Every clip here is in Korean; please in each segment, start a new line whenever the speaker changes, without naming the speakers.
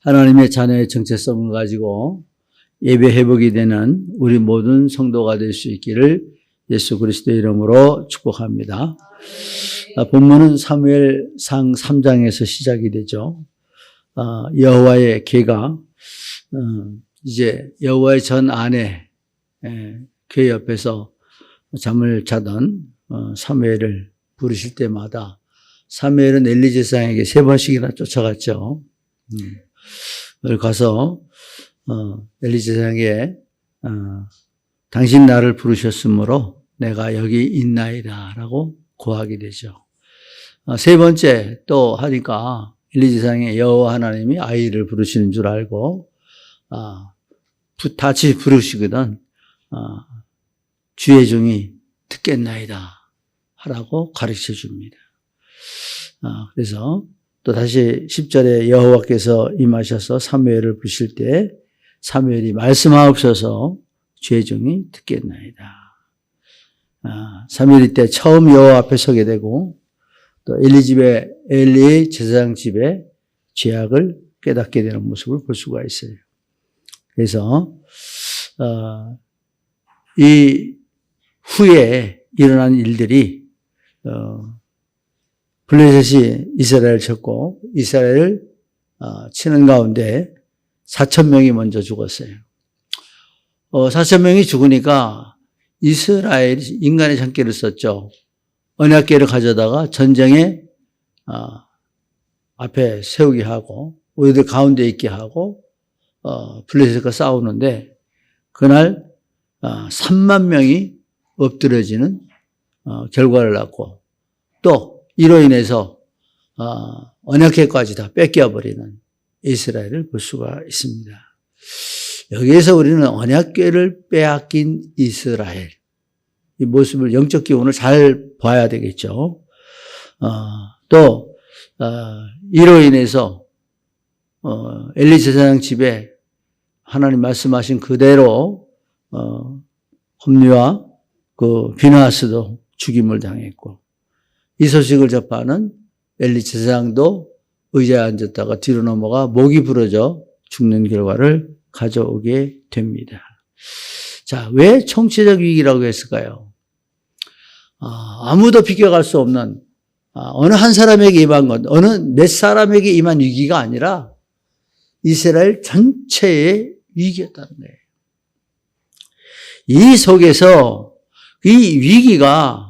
하나님의 자녀의 정체성을 가지고 예배 회복이 되는 우리 모든 성도가 될 수 있기를 예수 그리스도의 이름으로 축복합니다. 본문은 사무엘상 3장에서 시작이 되죠. 여호와의 개가 이제 여호와의 전 아내 궤 옆에서 잠을 자던 사무엘을 부르실 때마다 사무엘은 엘리 제사장에게 3번씩이나 쫓아갔죠. 가서 엘리 제사장에게 당신 나를 부르셨으므로 내가 여기 있나이다 라고 고하게 되죠. 3번째 또 하니까 엘리 제사장이 여호와 하나님이 아이를 부르시는 줄 알고 다시 부르시거든 주의 종이 듣겠나이다 하라고 가르쳐 줍니다. 그래서 또 다시 10절에 여호와께서 임하셔서 사무엘을 부르실 때 사무엘이 말씀하옵소서 주의 종이 듣겠나이다. 사무엘이 때 처음 여호와 앞에 서게 되고 또 엘리 제사장 집에 죄악을 깨닫게 되는 모습을 볼 수가 있어요. 그래서 이 후에 일어난 일들이 블레셋이 이스라엘을 쳤고 이스라엘을 치는 가운데 4,000명이 먼저 죽었어요. 4,000명이 죽으니까 이스라엘이 인간의 장기를 썼죠. 언약궤를 가져다가 전쟁에 앞에 세우게 하고 우리들 가운데 있게 하고 블레셋과 싸우는데 그날 3만 명이 엎드려지는 결과를 낳고 또 이로 인해서 언약궤까지 다 뺏겨버리는 이스라엘을 볼 수가 있습니다. 여기에서 우리는 언약궤를 빼앗긴 이스라엘 이 모습을 영적 기운을 잘 봐야 되겠죠. 또 이로 인해서 엘리 제사장 집에 하나님 말씀하신 그대로 홈리와 그 비나하스도 죽임을 당했고 이 소식을 접하는 엘리 제사장도 의자에 앉았다가 뒤로 넘어가 목이 부러져 죽는 결과를 가져오게 됩니다. 자, 왜 총체적 위기라고 했을까요? 아무도 비껴갈 수 없는 어느 한 사람에게 임한 것, 어느 몇 사람에게 임한 위기가 아니라 이스라엘 전체의 위기였다는 거예요. 이 속에서 이 위기가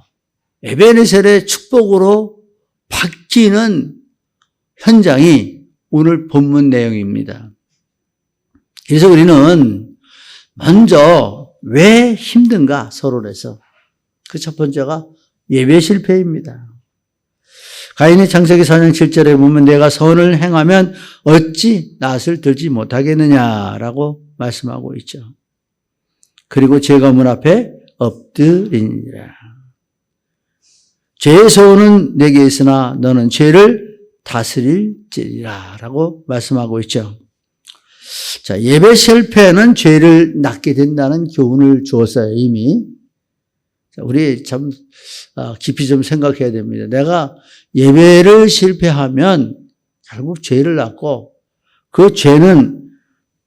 에베네셀의 축복으로 바뀌는 현장이 오늘 본문 내용입니다. 그래서 우리는 먼저 왜 힘든가 서론에서 그 첫 번째가 예배 실패입니다. 가인의 창세기 4장 7절에 보면 내가 선을 행하면 어찌 낫을 들지 못하겠느냐라고 말씀하고 있죠. 그리고 죄가 문 앞에 엎드리니라. 죄의 소원은 내게 있으나 너는 죄를 다스릴지리라 라고 말씀하고 있죠. 자, 예배 실패는 죄를 낳게 된다는 교훈을 주었어요, 이미. 자, 우리 참 깊이 좀 생각해야 됩니다. 내가 예배를 실패하면 결국 죄를 낳고 그 죄는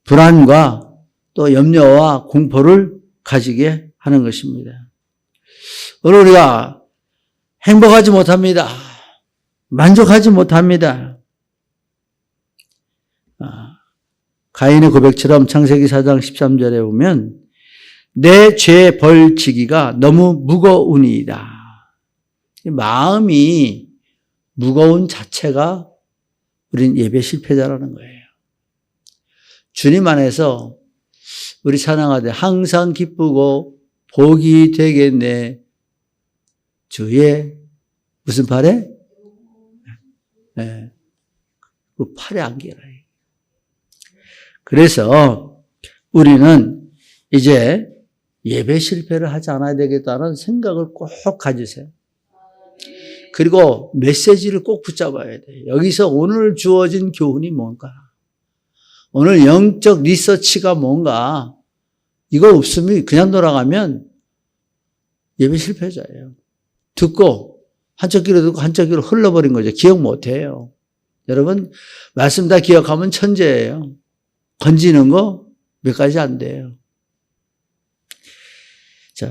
불안과 또 염려와 공포를 가지게 하는 것입니다. 오늘 우리가 행복하지 못합니다. 만족하지 못합니다. 가인의 고백처럼 창세기 4장 13절에 보면 내 죄 벌지기가 너무 무거우니이다. 마음이 무거운 자체가 우린 예배 실패자라는 거예요. 주님 안에서 우리 찬양하되 항상 기쁘고 복이 되겠네 주의 무슨 팔에? 네. 그 팔에 안겨라. 그래서 우리는 이제 예배 실패를 하지 않아야 되겠다는 생각을 꼭 가지세요. 그리고 메시지를 꼭 붙잡아야 돼요. 여기서 오늘 주어진 교훈이 뭔가? 오늘 영적 리서치가 뭔가? 이거 없으면 그냥 돌아가면 예배 실패자예요. 듣고 한쪽 귀로 듣고 한쪽 귀로 흘러버린 거죠. 기억 못해요. 여러분, 말씀 다 기억하면 천재예요. 건지는 거 몇 가지 안 돼요. 자,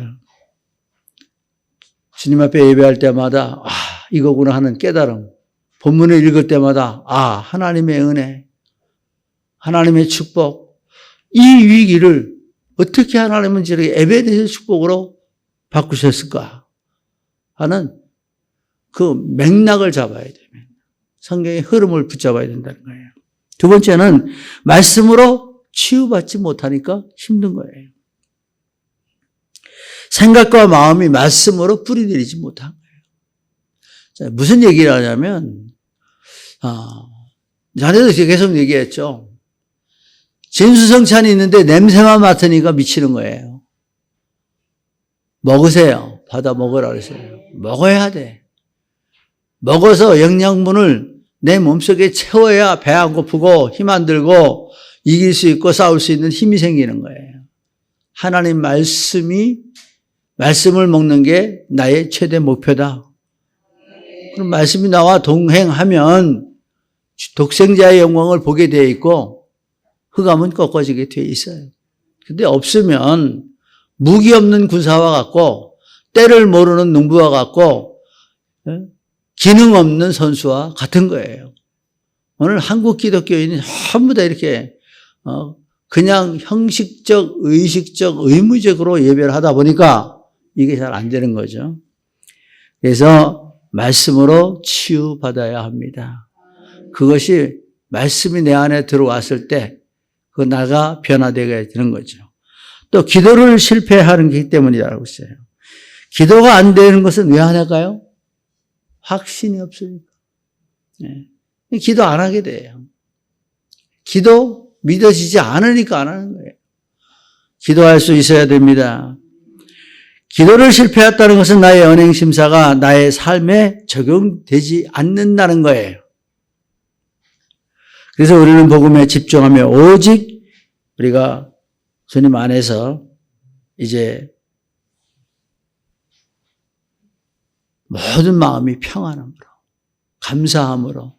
주님 앞에 예배할 때마다 이거구나 하는 깨달음, 본문을 읽을 때마다 하나님의 은혜, 하나님의 축복, 이 위기를 어떻게 하나님은 저렇게 에베네셀 축복으로 바꾸셨을까 하는 그 맥락을 잡아야 되면 성경의 흐름을 붙잡아야 된다는 거예요. 두 번째는 말씀으로 치유받지 못하니까 힘든 거예요. 생각과 마음이 말씀으로 뿌리내리지 못한 거예요. 자, 무슨 얘기를 하냐면 자네도 계속 얘기했죠. 진수성찬이 있는데 냄새만 맡으니까 미치는 거예요. 먹으세요. 받아 먹으라 그랬어요. 먹어야 돼. 먹어서 영양분을 내 몸속에 채워야 배 안 고프고 힘 안 들고 이길 수 있고 싸울 수 있는 힘이 생기는 거예요. 하나님 말씀을 먹는 게 나의 최대 목표다. 그럼 말씀이 나와 동행하면 독생자의 영광을 보게 되어 있고 흑암은 꺾어지게 되어 있어요. 근데 없으면 무기 없는 군사와 같고 때를 모르는 농부와 같고 기능 없는 선수와 같은 거예요. 오늘 한국 기독교인이 전부 다 이렇게 그냥 형식적, 의식적, 의무적으로 예배를 하다 보니까 이게 잘 안 되는 거죠. 그래서 말씀으로 치유받아야 합니다. 그것이 말씀이 내 안에 들어왔을 때 그 나가 변화되게 되는 거죠. 또 기도를 실패하는 게 때문이라고 했어요. 기도가 안 되는 것은 왜 안 할까요? 확신이 없으니까. 네. 기도 안 하게 돼요. 기도 믿어지지 않으니까 안 하는 거예요. 기도할 수 있어야 됩니다. 기도를 실패했다는 것은 나의 언행심사가 나의 삶에 적용되지 않는다는 거예요. 그래서 우리는 복음에 집중하며 오직 우리가 주님 안에서 이제 모든 마음이 평안함으로, 감사함으로,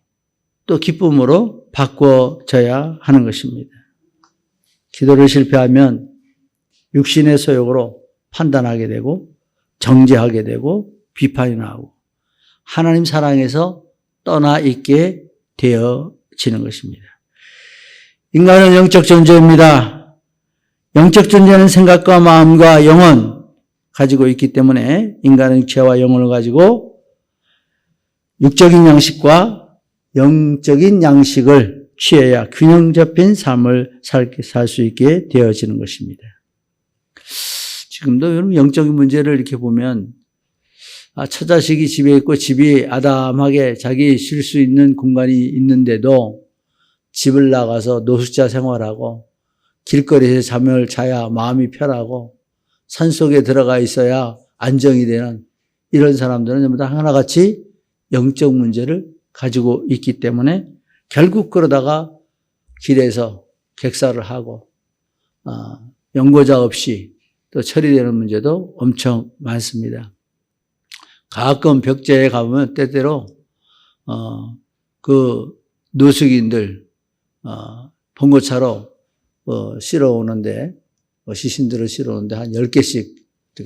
또 기쁨으로 바꿔져야 하는 것입니다. 기도를 실패하면 육신의 소욕으로 판단하게 되고 정죄하게 되고 비판이 나오고 하나님 사랑에서 떠나 있게 되어지는 것입니다. 인간은 영적 존재입니다. 영적 존재는 생각과 마음과 영혼 가지고 있기 때문에 인간은 육체와 영혼을 가지고 육적인 양식과 영적인 양식을 취해야 균형 잡힌 삶을 살 수 있게 되어지는 것입니다. 지금도 여러분 영적인 문제를 이렇게 보면 처자식이 집에 있고 집이 아담하게 자기 쉴 수 있는 공간이 있는데도 집을 나가서 노숙자 생활하고 길거리에서 잠을 자야 마음이 편하고 산속에 들어가 있어야 안정이 되는 이런 사람들은 전부 다 하나같이 영적 문제를 가지고 있기 때문에 결국 그러다가 길에서 객사를 하고 연고자 없이 또 처리되는 문제도 엄청 많습니다. 가끔 벽제에 가보면 때때로 그 노숙인들 봉고차로 실어 오는데 시신들을 실어 오는데 한 10개씩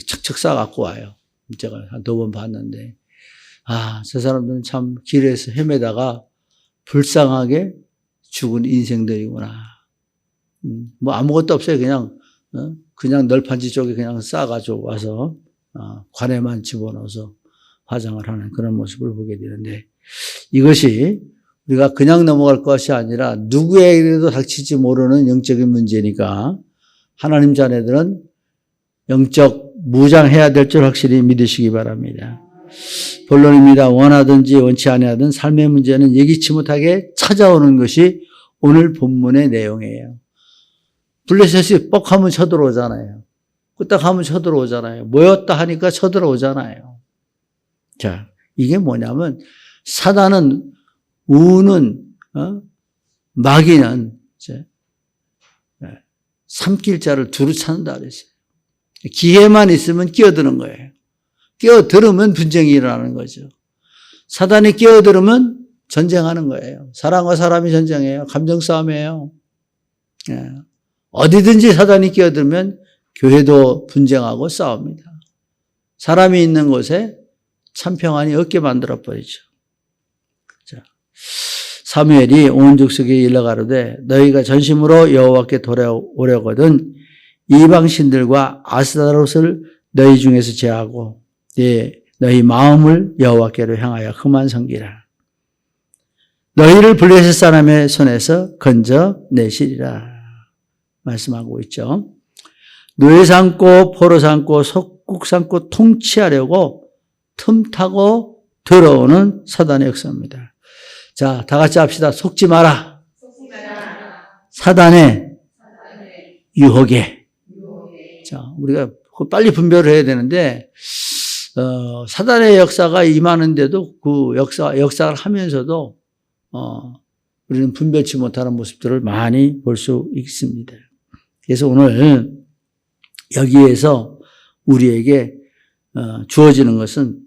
척척 싸갖고 와요. 제가 한 2번 봤는데 저 사람들은 참 길에서 헤매다가 불쌍하게 죽은 인생들이구나. 뭐 아무것도 없어요. 그냥 널판지 쪽에 그냥 싸가지고 와서 관에만 집어넣어서 화장을 하는 그런 모습을 보게 되는데 이것이 우리가 그냥 넘어갈 것이 아니라 누구에게도 닥치지 모르는 영적인 문제니까 하나님 자녀들은 영적 무장해야 될 줄 확실히 믿으시기 바랍니다. 본론입니다. 원하든지 원치 아니하든 삶의 문제는 예기치 못하게 찾아오는 것이 오늘 본문의 내용이에요. 블레셋이 뻑하면 쳐들어오잖아요. 끄떡하면 쳐들어오잖아요. 모였다 하니까 쳐들어오잖아요. 자, 이게 뭐냐면 사단은 우는 마귀는 삼킬 자를 두루 찾는다 그랬어요. 기회만 있으면 끼어드는 거예요. 끼어들으면 분쟁이 일어나는 거죠. 사단이 끼어들으면 전쟁하는 거예요. 사람과 사람이 전쟁해요. 감정 싸움이에요. 예. 어디든지 사단이 끼어들면 교회도 분쟁하고 싸웁니다. 사람이 있는 곳에 참 평안이 없게 만들어 버리죠. 자, 사무엘이 온 족속에게 일러 가로되 너희가 전심으로 여호와께 돌아오려거든 이방 신들과 아스타롯을 너희 중에서 제하고 너희 마음을 여호와께로 향하여 흠한 섬기라. 너희를 블레셋 사람의 손에서 건져내시리라 말씀하고 있죠. 누에 삼고 포로 삼고 속국 삼고 통치하려고 틈타고 들어오는 사단의 역사입니다. 자, 다 같이 합시다. 속지 마라. 사단의 유혹에. 자, 우리가 빨리 분별을 해야 되는데 사단의 역사가 임하는데도 그 역사를 하면서도 우리는 분별치 못하는 모습들을 많이 볼 수 있습니다. 그래서 오늘 여기에서 우리에게 주어지는 것은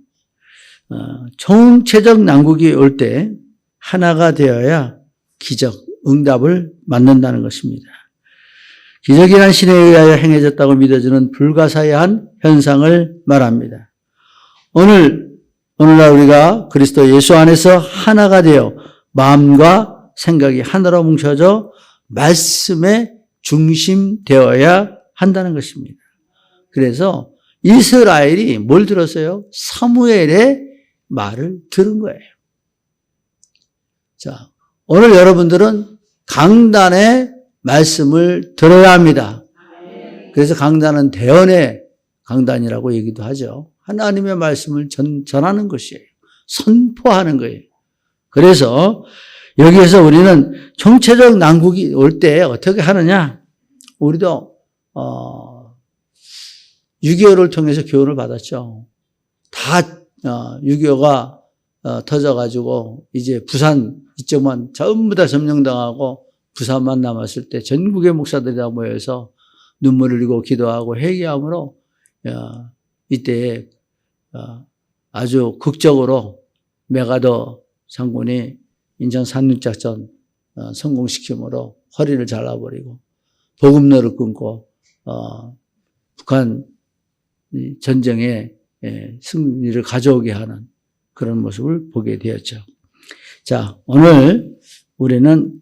총체적 난국이 올 때 하나가 되어야 기적, 응답을 맞는다는 것입니다. 기적이란 신에 의하여 행해졌다고 믿어지는 불가사의한 현상을 말합니다. 오늘날 우리가 그리스도 예수 안에서 하나가 되어 마음과 생각이 하나로 뭉쳐져 말씀에 중심되어야 한다는 것입니다. 그래서 이스라엘이 뭘 들었어요? 사무엘의 말을 들은 거예요. 자, 오늘 여러분들은 강단의 말씀을 들어야 합니다. 그래서 강단은 대언의 강단이라고 얘기도 하죠. 하나님의 말씀을 전하는 것이에요. 선포하는 거예요. 그래서 여기에서 우리는 총체적 난국이 올 때 어떻게 하느냐? 우리도 6.25를 통해서 교훈을 받았죠. 다 6.25가 터져가지고 이제 부산 이쪽만 전부 다 점령당하고 부산만 남았을 때 전국의 목사들이 다 모여서 눈물을 흘리고 기도하고 회개함으로 이때 아주 극적으로 메가더 장군이 인천 상륙작전 성공시킴으로 허리를 잘라버리고 보급로를 끊고 북한 전쟁에 승리를 가져오게 하는 그런 모습을 보게 되었죠. 자, 오늘 우리는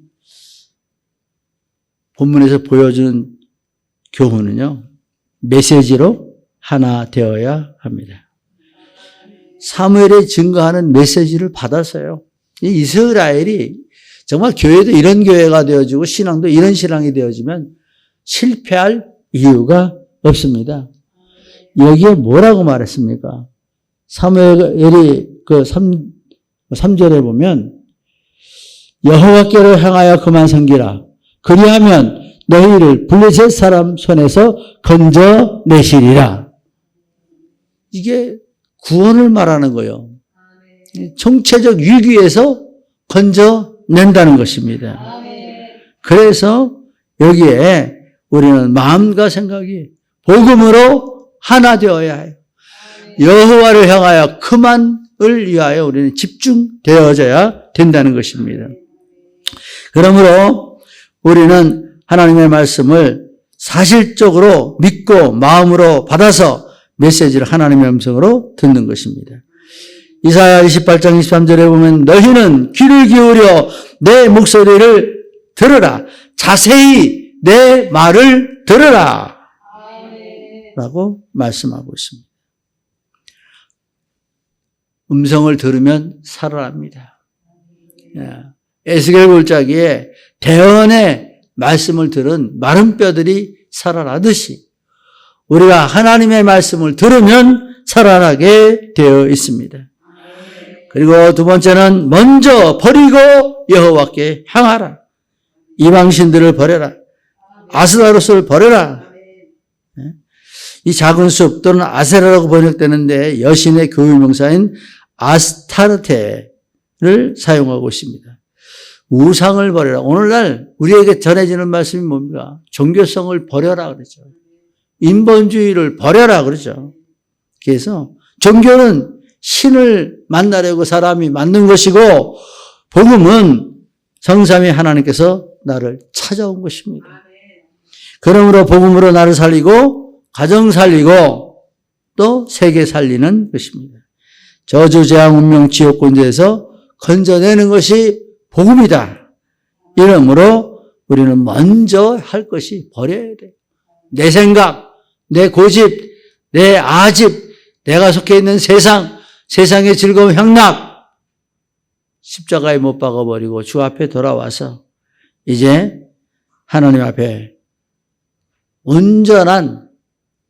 본문에서 보여주는 교훈은요, 메시지로 하나 되어야 합니다. 사무엘이 증거하는 메시지를 받았어요. 이 이스라엘이 정말 교회도 이런 교회가 되어지고 신앙도 이런 신앙이 되어지면 실패할 이유가 없습니다. 여기에 뭐라고 말했습니까? 사무엘이 그 3절에 보면 여호와께로 향하여 그만 섬기라. 그리하면 너희를 블레셋 사람 손에서 건져내시리라. 이게 구원을 말하는 거예요. 총체적 위기에서 건져낸다는 것입니다. 그래서 여기에 우리는 마음과 생각이 복음으로 하나 되어야 해요. 여호와를 향하여 그만을 위하여 우리는 집중되어져야 된다는 것입니다. 그러므로 우리는 하나님의 말씀을 사실적으로 믿고 마음으로 받아서 메시지를 하나님의 음성으로 듣는 것입니다. 이사야 28장 23절에 보면 너희는 귀를 기울여 내 목소리를 들으라. 자세히 내 말을 들으라. 라고 말씀하고 있습니다. 음성을 들으면 살아납니다. 에스겔 골짜기에 대언의 말씀을 들은 마른 뼈들이 살아나듯이 우리가 하나님의 말씀을 들으면 살아나게 되어 있습니다. 그리고 두 번째는 먼저 버리고 여호와께 향하라. 이방신들을 버려라. 아스타롯을 버려라. 이 작은 숲 또는 아세라라고 번역되는데 여신의 교유명사인 아스타르테를 사용하고 있습니다. 우상을 버려라. 오늘날 우리에게 전해지는 말씀이 뭡니까? 종교성을 버려라 그러죠. 인본주의를 버려라 그러죠. 그래서 종교는 신을 만나려고 사람이 만든 것이고 복음은 성삼위 하나님께서 나를 찾아온 것입니다. 그러므로 복음으로 나를 살리고 가정 살리고 또 세계 살리는 것입니다. 저주, 재앙, 운명, 지옥 군대에서 건져내는 것이 복음이다. 이러므로 우리는 먼저 할 것이 버려야 돼. 내 생각, 내 고집, 내 아집, 내가 속해 있는 세상, 세상의 즐거운 향락, 십자가에 못 박아버리고 주 앞에 돌아와서 이제 하나님 앞에 온전한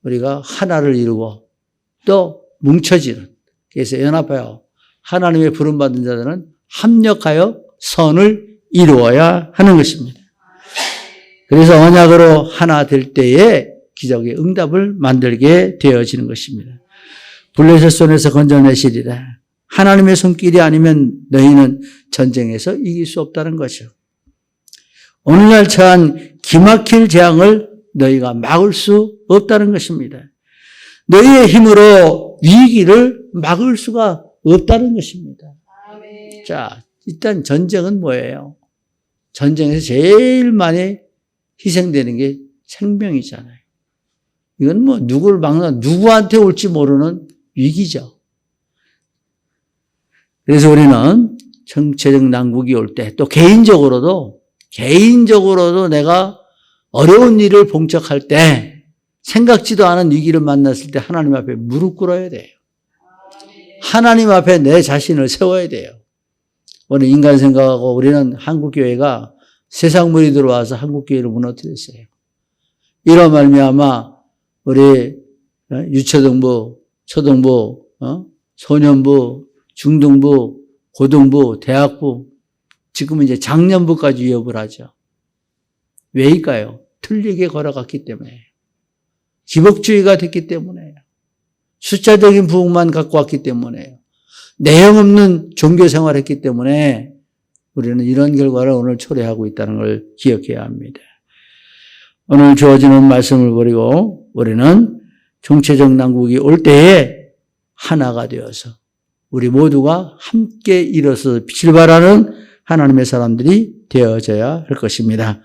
우리가 하나를 이루고 또 뭉쳐지는, 그래서 연합하여 하나님의 부름받은 자들은 합력하여 선을 이루어야 하는 것입니다. 그래서 언약으로 하나 될 때에 기적의 응답을 만들게 되어지는 것입니다. 블레셋 손에서 건져내시리라. 하나님의 손길이 아니면 너희는 전쟁에서 이길 수 없다는 거죠. 오늘날 처한 기막힐 재앙을 너희가 막을 수 없다는 것입니다. 너희의 힘으로 위기를 막을 수가 없다는 것입니다. 아멘. 자, 일단 전쟁은 뭐예요? 전쟁에서 제일 많이 희생되는 게 생명이잖아요. 이건 뭐 누구를 막나 누구한테 올지 모르는 위기죠. 그래서 우리는 정체적 난국이 올 때 또 개인적으로도 내가 어려운 일을 봉착할 때 생각지도 않은 위기를 만났을 때 하나님 앞에 무릎 꿇어야 돼요. 하나님 앞에 내 자신을 세워야 돼요. 오늘 인간 생각하고 우리는 한국교회가 세상물이 들어와서 한국교회를 무너뜨렸어요. 이런 말미암아 우리 유초등부, 초등부, 소년부, 중등부, 고등부, 대학부, 지금은 이제 장년부까지 위협을 하죠. 왜일까요? 틀리게 걸어갔기 때문에요. 기복주의가 됐기 때문에요. 숫자적인 부흥만 갖고 왔기 때문에요. 내용 없는 종교 생활을 했기 때문에 우리는 이런 결과를 오늘 초래하고 있다는 걸 기억해야 합니다. 오늘 주어지는 말씀을 버리고 우리는 정체적 난국이 올 때에 하나가 되어서 우리 모두가 함께 일어서 빛을 발하는 하나님의 사람들이 되어져야 할 것입니다.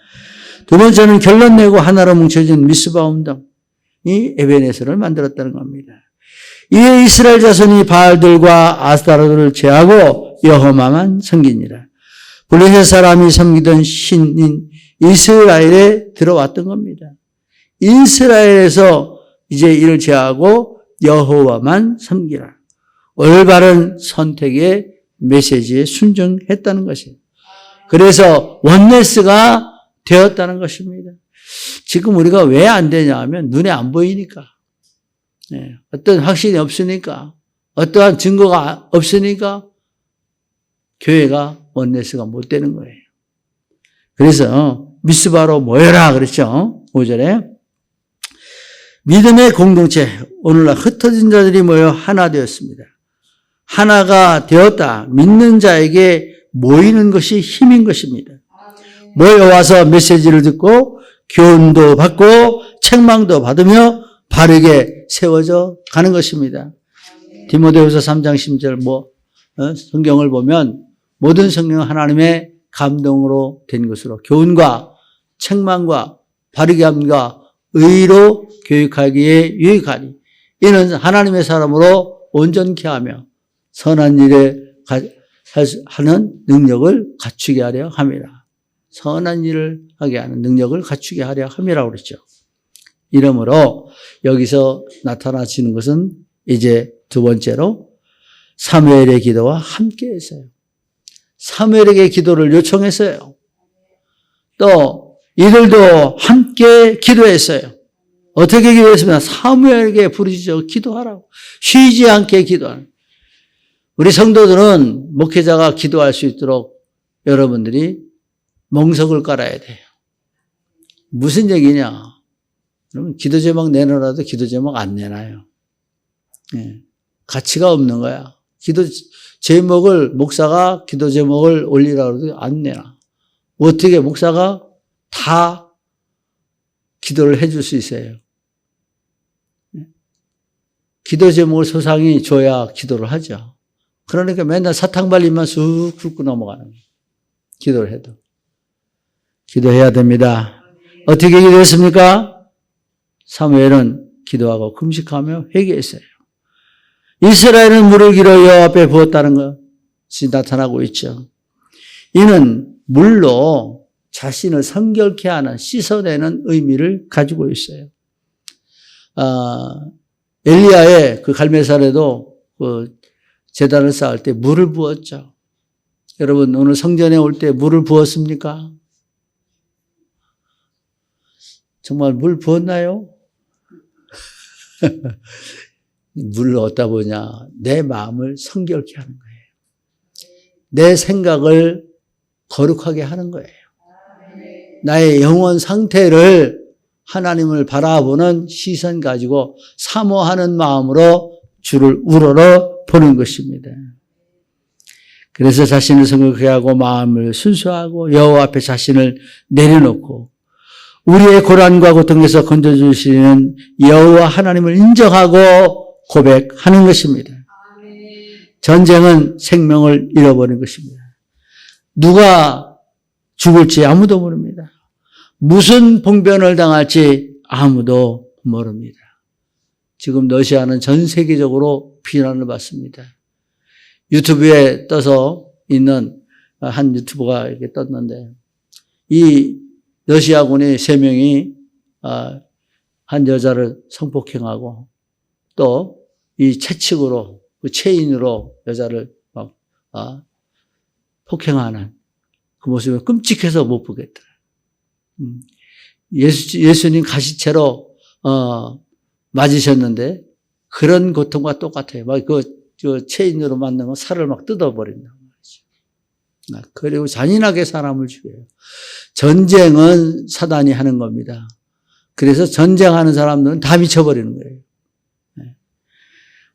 두 번째는 결론 내고 하나로 뭉쳐진 미스바 운동, 이 에베네스를 만들었다는 겁니다. 이에 이스라엘 자손이 바알들과 아스타로들을 제하고 여호와만 섬기니라. 블레셋 사람이 섬기던 신인 이스라엘에 들어왔던 겁니다. 이스라엘에서 이제 이를 제하고 여호와만 섬기라. 올바른 선택의 메시지에 순종했다는 것이에요. 그래서 원네스가 되었다는 것입니다. 지금 우리가 왜 안 되냐 하면 눈에 안 보이니까. 어떤 확신이 없으니까, 어떠한 증거가 없으니까 교회가 원네스가 못 되는 거예요. 그래서 미스바로 모여라 그랬죠. 5절에. 믿음의 공동체, 오늘날 흩어진 자들이 모여 하나 되었습니다. 하나가 되었다. 믿는 자에게 모이는 것이 힘인 것입니다. 모여와서 메시지를 듣고 교훈도 받고 책망도 받으며 바르게 세워져 가는 것입니다. 디모데후서 3장 10절 성경을 보면 모든 성경은 하나님의 감동으로 된 것으로 교훈과 책망과 바르게 함과 의로 교육하기에 유익하니 이는 하나님의 사람으로 온전케 하며 선한 일에 하는 능력을 갖추게 하려 함이라. 선한 일을 하게 하는 능력을 갖추게 하려 함이라고 그랬죠. 이러므로 여기서 나타나시는 것은 이제 두 번째로 사무엘의 기도와 함께 했어요. 사무엘에게 기도를 요청했어요. 또 이들도 함께 기도했어요. 어떻게 기도했습니까? 사무엘에게 부르짖어 기도하라고. 쉬지 않게 기도하는. 우리 성도들은 목회자가 기도할 수 있도록 여러분들이 멍석을 깔아야 돼요. 무슨 얘기냐? 그러면 기도 제목 내놓으라도 기도 제목 안 내놔요. 가치가 없는 거야. 기도 제목을 목사가 기도 제목을 올리라고 해도 안 내놔. 어떻게 목사가 다 기도를 해줄 수 있어요. 기도 제목을 소상히 줘야 기도를 하죠. 그러니까 맨날 사탕발림만 쑥 훑고 넘어가는 거예요. 기도를 해도. 기도해야 됩니다. 어떻게 기도했습니까? 사무엘은 기도하고 금식하며 회개했어요. 이스라엘은 물을 길어 여호와 앞에 부었다는 것이 나타나고 있죠. 이는 물로 자신을 성결케 하는, 씻어내는 의미를 가지고 있어요. 엘리야의 그 갈멜산에도 그 제단을 쌓을 때 물을 부었죠. 여러분, 오늘 성전에 올 때 물을 부었습니까? 정말 물 부었나요? 물을 어디다 보냐? 내 마음을 성결케 하는 거예요. 내 생각을 거룩하게 하는 거예요. 나의 영혼 상태를 하나님을 바라보는 시선 가지고 사모하는 마음으로 주를 우러러 보는 것입니다. 그래서 자신을 성결케 하고 마음을 순수하고 여호와 앞에 자신을 내려놓고 우리의 고난과 고통에서 건져주시는 여호와 하나님을 인정하고 고백하는 것입니다. 전쟁은 생명을 잃어버린 것입니다. 누가 죽을지 아무도 모릅니다. 무슨 봉변을 당할지 아무도 모릅니다. 지금 러시아는 전 세계적으로 비난을 받습니다. 유튜브에 떠서 있는 한 유튜버가 이렇게 떴는데, 이 러시아군이 3명이 한 여자를 성폭행하고 또 이 채찍으로, 그 체인으로 여자를 막 폭행하는 그 모습을 끔찍해서 못 보겠더라. 예수님 가시채로 맞으셨는데 그런 고통과 똑같아요. 막 그 체인으로 맞는 거 살을 막 뜯어버린단 말이죠. 그리고 잔인하게 사람을 죽여요. 전쟁은 사단이 하는 겁니다. 그래서 전쟁하는 사람들은 다 미쳐버리는 거예요.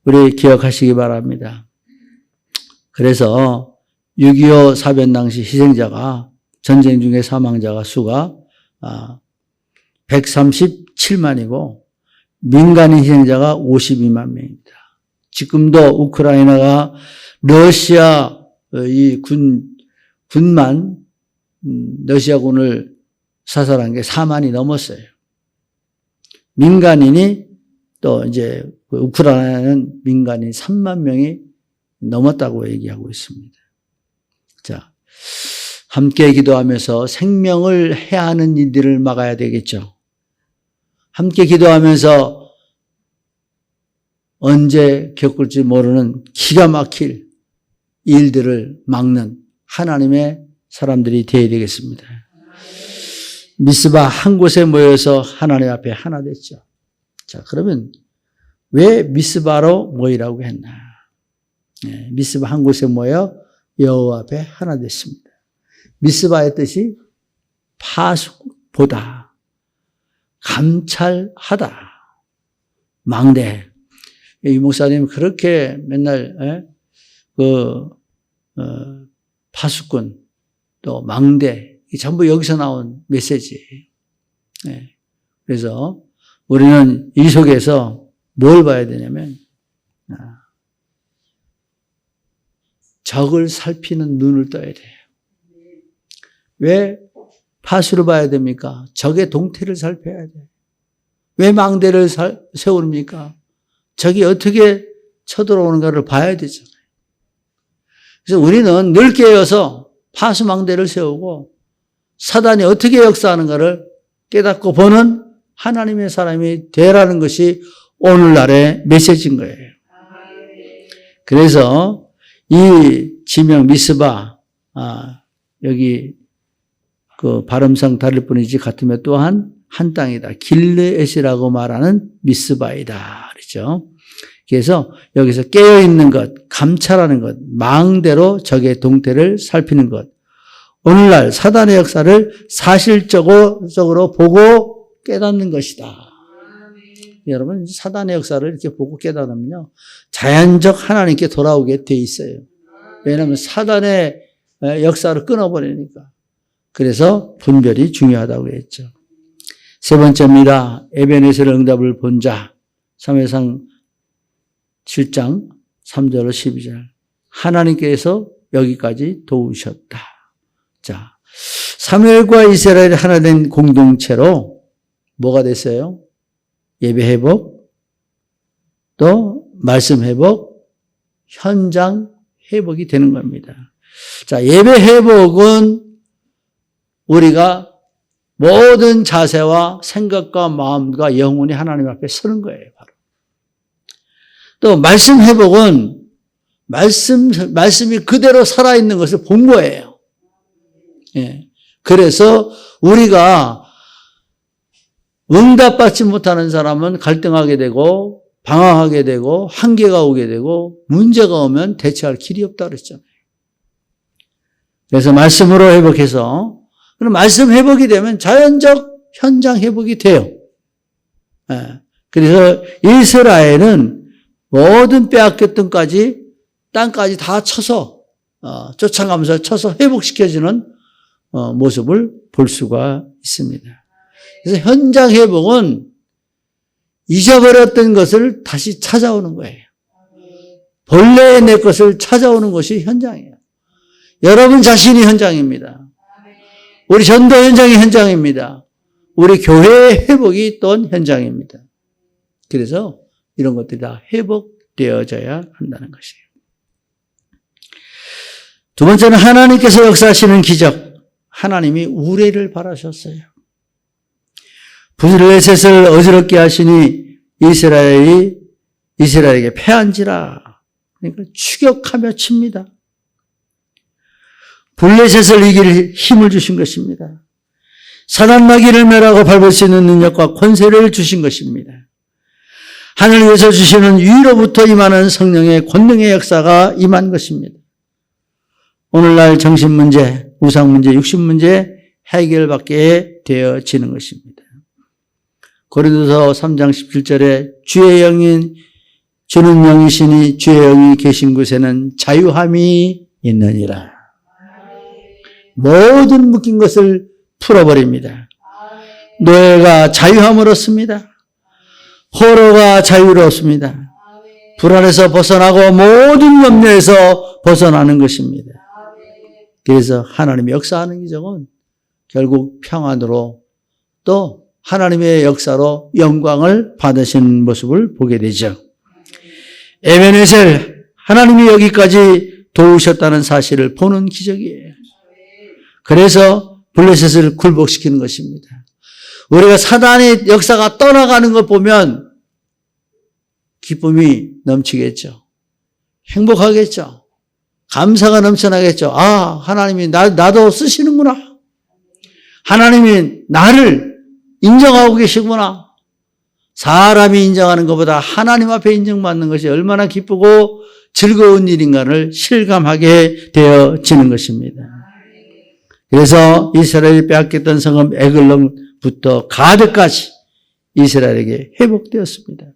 우리 기억하시기 바랍니다. 그래서 6.25 사변 당시 희생자가, 전쟁 중에 사망자가 수가 137만이고 민간인 희생자가 52만 명입니다. 지금도 우크라이나가 러시아 이 군만 러시아군을 사살한 게 4만이 넘었어요. 민간인이 또 이제 우크라이나는 민간인 3만 명이 넘었다고 얘기하고 있습니다. 자, 함께 기도하면서 생명을 해하는 일들을 막아야 되겠죠. 함께 기도하면서 언제 겪을지 모르는 기가 막힐 일들을 막는 하나님의 사람들이 되어야 되겠습니다. 미스바 한 곳에 모여서 하나님 앞에 하나 됐죠. 자, 그러면 왜 미스바로 모이라고 했나? 미스바 한 곳에 모여 여호와 앞에 하나 됐습니다. 미스바의 뜻이 파수보다, 감찰하다, 망대. 이 목사님 그렇게 맨날 파수꾼 또 망대 전부 여기서 나온 메시지예요. 그래서 우리는 이 속에서 뭘 봐야 되냐면 적을 살피는 눈을 떠야 돼요. 왜 파수를 봐야 됩니까? 적의 동태를 살펴야 돼요. 왜 망대를 세웁니까? 적이 어떻게 쳐들어오는가를 봐야 되잖아요. 그래서 우리는 늘 깨어서 파수망대를 세우고 사단이 어떻게 역사하는가를 깨닫고 보는 하나님의 사람이 되라는 것이 오늘날의 메시지인 거예요. 그래서 이 지명 미스바, 여기 그 발음상 다를 뿐이지 같으면 또한 한 땅이다. 길르엣이라고 말하는 미스바이다. 그렇죠? 그래서 여기서 깨어있는 것, 감찰하는 것, 망대로 적의 동태를 살피는 것. 오늘날 사단의 역사를 사실적으로 보고 깨닫는 것이다. 여러분, 사단의 역사를 이렇게 보고 깨달으면요, 자연적 하나님께 돌아오게 돼 있어요. 왜냐하면 사단의 역사를 끊어버리니까. 그래서 분별이 중요하다고 했죠. 세 번째입니다. 에베네셀의 응답을 본 자. 사무엘상 7장 3절로 12절. 하나님께서 여기까지 도우셨다. 자, 사무엘과 이스라엘이 하나 된 공동체로 뭐가 됐어요? 예배 회복, 또 말씀 회복, 현장 회복이 되는 겁니다. 자, 예배 회복은 우리가 모든 자세와 생각과 마음과 영혼이 하나님 앞에 서는 거예요, 바로. 또 말씀 회복은 말씀이 그대로 살아있는 것을 본 거예요. 예. 그래서 우리가 응답받지 못하는 사람은 갈등하게 되고 방황하게 되고 한계가 오게 되고 문제가 오면 대처할 길이 없다 그랬잖아요. 그래서 말씀으로 회복해서 그럼 말씀 회복이 되면 자연적 현장 회복이 돼요. 예. 그래서 이스라엘은 모든 빼앗겼던 땅까지 다 쳐서 쫓아가면서 쳐서 회복시켜주는 모습을 볼 수가 있습니다. 그래서 현장 회복은 잊어버렸던 것을 다시 찾아오는 거예요. 본래의 내 것을 찾아오는 것이 현장이에요. 여러분 자신이 현장입니다. 우리 전도 현장이 현장입니다. 우리 교회의 회복이 또 현장입니다. 그래서 이런 것들이 다 회복되어져야 한다는 것이에요. 두 번째는 하나님께서 역사하시는 기적. 하나님이 우레를 바라셨어요. 블레셋을 어지럽게 하시니 이스라엘에게 패한지라. 그러니까 추격하며 칩니다. 블레셋을 이길 힘을 주신 것입니다. 사단마귀를 멸하고 밟을 수 있는 능력과 권세를 주신 것입니다. 하늘 위에서 주시는 위로부터 임하는 성령의 권능의 역사가 임한 것입니다. 오늘날 정신문제, 우상문제, 육신문제 해결받게 되어지는 것입니다. 고린도서 3장 17절에 주의 영인 주는 영이시니 주의 영이 계신 곳에는 자유함이 있느니라. 모든 묶인 것을 풀어버립니다. 노예가 자유함을 얻습니다. 포로가 자유롭습니다. 불안에서 벗어나고 모든 염려에서 벗어나는 것입니다. 그래서 하나님의 역사하는 기적은 결국 평안으로 또 하나님의 역사로 영광을 받으시는 모습을 보게 되죠. 에베네셀, 하나님이 여기까지 도우셨다는 사실을 보는 기적이에요. 그래서 블레셋을 굴복시키는 것입니다. 우리가 사단의 역사가 떠나가는 걸 보면 기쁨이 넘치겠죠. 행복하겠죠. 감사가 넘쳐나겠죠. 아, 하나님이 나도 쓰시는구나. 하나님이 나를 인정하고 계시구나. 사람이 인정하는 것보다 하나님 앞에 인정받는 것이 얼마나 기쁘고 즐거운 일인가를 실감하게 되어지는 것입니다. 그래서 이스라엘이 빼앗겼던 성읍 에글론부터 가드까지 이스라엘에게 회복되었습니다.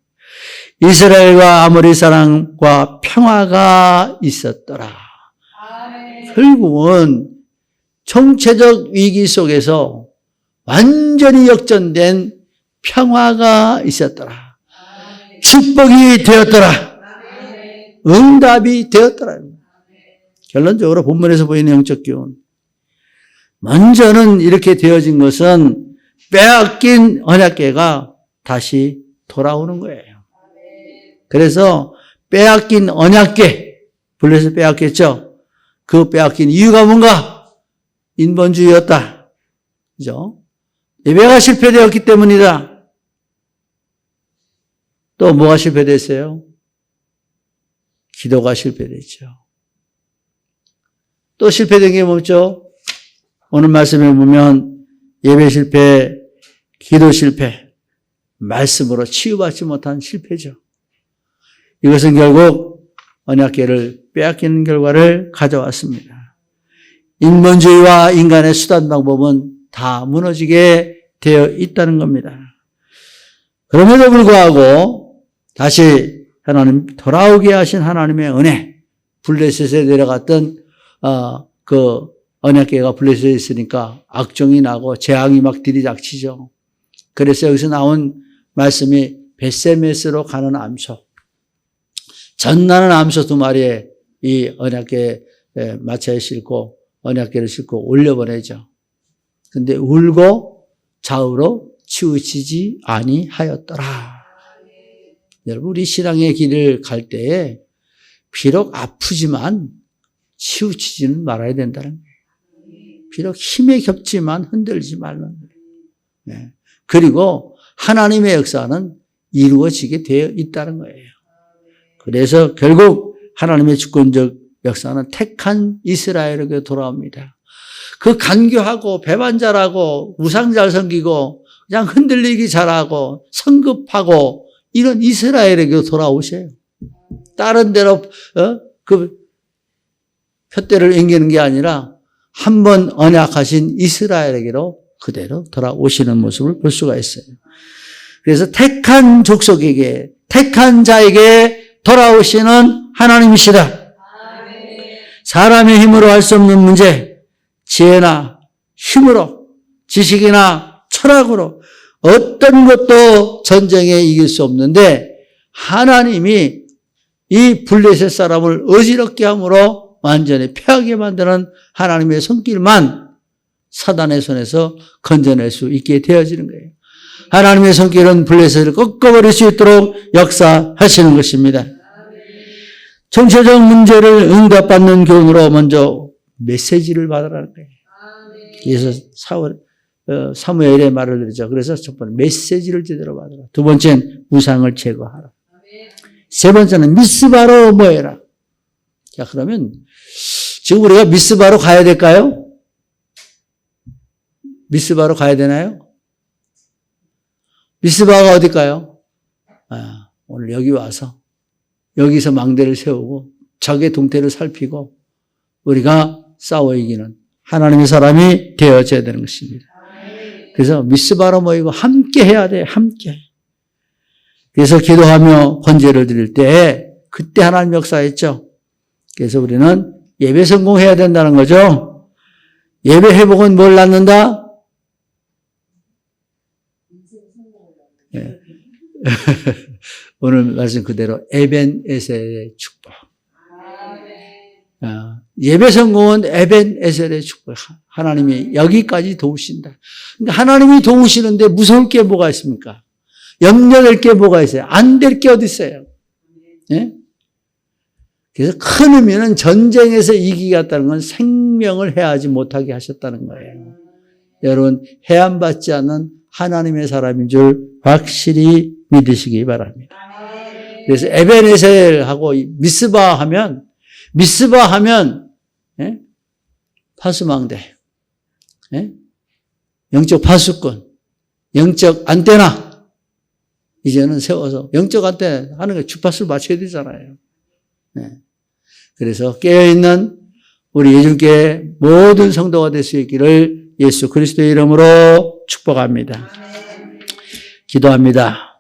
이스라엘과 아모리 사람과 평화가 있었더라. 결국은 총체적 위기 속에서 완전히 역전된 평화가 있었더라. 축복이 되었더라. 응답이 되었더라. 결론적으로 본문에서 보이는 영적 기운. 먼저는 이렇게 되어진 것은 빼앗긴 언약궤가 다시 돌아오는 거예요. 그래서 빼앗긴 언약궤, 블레셋 빼앗겼죠? 그 빼앗긴 이유가 뭔가? 인본주의였다. 그죠? 예배가 실패되었기 때문이다. 또 뭐가 실패됐어요? 기도가 실패됐죠. 또 실패된 게 뭐죠? 오늘 말씀에 보면 예배 실패, 기도 실패, 말씀으로 치유받지 못한 실패죠. 이것은 결국 언약궤를 빼앗기는 결과를 가져왔습니다. 인본주의와 인간의 수단 방법은 다 무너지게 되어 있다는 겁니다. 그럼에도 불구하고 다시 하나님 돌아오게 하신 하나님의 은혜, 블레셋에 내려갔던 그 언약궤가 블레셋에 있으니까 악종이 나고 재앙이 막 들이닥치죠. 그래서 여기서 나온 말씀이 벳세메스로 가는 암소, 전나는 암소 2마리에 이 언약궤 마차에 싣고 언약궤를 싣고 올려보내죠. 근데 울고 좌우로 치우치지 아니하였더라. 여러분, 우리 신앙의 길을 갈 때에 비록 아프지만 치우치지는 말아야 된다는 거예요. 비록 힘에 겹지만 흔들지 말라는 거예요. 그리고 하나님의 역사는 이루어지게 되어 있다는 거예요. 그래서 결국 하나님의 주권적 역사는 택한 이스라엘에게 돌아옵니다. 그 간교하고 배반 잘하고 우상 잘 섬기고 그냥 흔들리기 잘하고 성급하고 이런 이스라엘에게 돌아오세요. 다른 데로 그 푯대를 앵기는 게 아니라 한 번 언약하신 이스라엘에게로 그대로 돌아오시는 모습을 볼 수가 있어요. 그래서 택한 족속에게, 택한 자에게 돌아오시는 하나님이시다. 사람의 힘으로 할 수 없는 문제, 지혜나 힘으로, 지식이나 철학으로 어떤 것도 전쟁에 이길 수 없는데 하나님이 이 블레셋 사람을 어지럽게 함으로 완전히 패하게 만드는 하나님의 손길만 사단의 손에서 건져낼 수 있게 되어지는 거예요. 하나님의 손길은 블레셋을 꺾어버릴 수 있도록 역사하시는 것입니다. 정체적 문제를 응답받는 교훈으로 먼저 메시지를 받으라는 거예요. 그래서 사무엘의 말을 들으죠. 그래서 첫 번째 메시지를 제대로 받으라. 두 번째는 우상을 제거하라. 세 번째는 미스바로 모여라. 자, 그러면 지금 우리가 미스바로 가야 될까요? 미스바로 가야 되나요? 미스바가 어딜까요? 오늘 여기 와서 여기서 망대를 세우고 적의 동태를 살피고 우리가 싸워 이기는 하나님의 사람이 되어져야 되는 것입니다. 그래서 미스바로 모이고 함께 해야 돼요. 함께. 그래서 기도하며 번제를 드릴 때 그때 하나님 역사했죠. 그래서 우리는 예배 성공해야 된다는 거죠. 예배 회복은 뭘 낳는다? 예. 오늘 말씀 그대로 에벤에셀의 축복. 예배 성공은 에벤에셀의 축복. 하나님이 여기까지 도우신다. 그러니까 하나님이 도우시는데 무서울 게 뭐가 있습니까? 염려될 게 뭐가 있어요? 안 될 게 어디 있어요? 예? 그래서 큰 의미는 전쟁에서 이기겠다는 건 생명을 해하지 못하게 하셨다는 거예요. 여러분, 해안받지 않는 하나님의 사람인 줄 확실히 믿으시기 바랍니다. 그래서 에벤에셀하고 미스바 하면 예? 파수망대, 예? 영적 파수꾼, 영적 안테나 이제는 세워서 영적 안테나 하는 게 주파수를 맞춰야 되잖아요. 예. 그래서 깨어있는 우리 예수교회 모든 성도가 될 수 있기를 예수 그리스도의 이름으로 축복합니다. 기도합니다.